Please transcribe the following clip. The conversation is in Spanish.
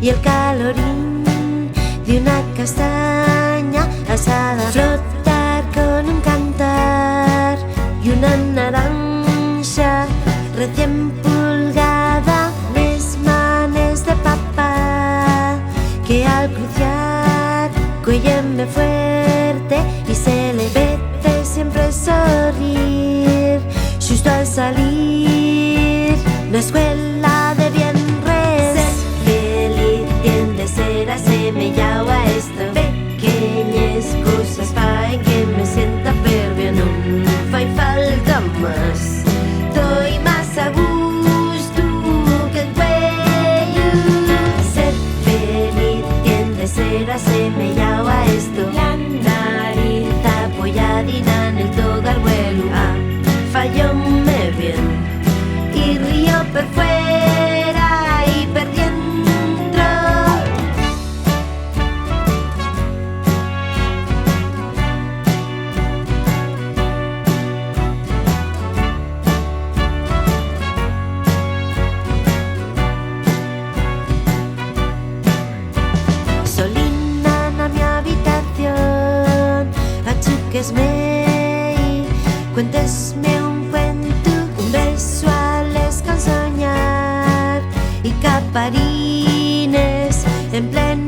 y el calorín de una castaña asada. Flotar con un cantar y una naranja recién pulgada. Les manes de papa que al cruzar cuelleme fuerte y se le vete siempre sorrir justo al salir la escuela de Vienres. Ser feliz tiende a ser asemellado a esto. Pequeñas cosas faen que me sienta perder. No fai falta más. Estoy más a gusto que el cuello. Ser feliz tiende a ser asemellado a esto. La nariz apoyadina en el togarbuelo. Fallóme bien y río por fuera y por dentro. Solina na mi habitación, achuquesme y cuéntesme un cuento, un beso al escansoñar y caparines en pleno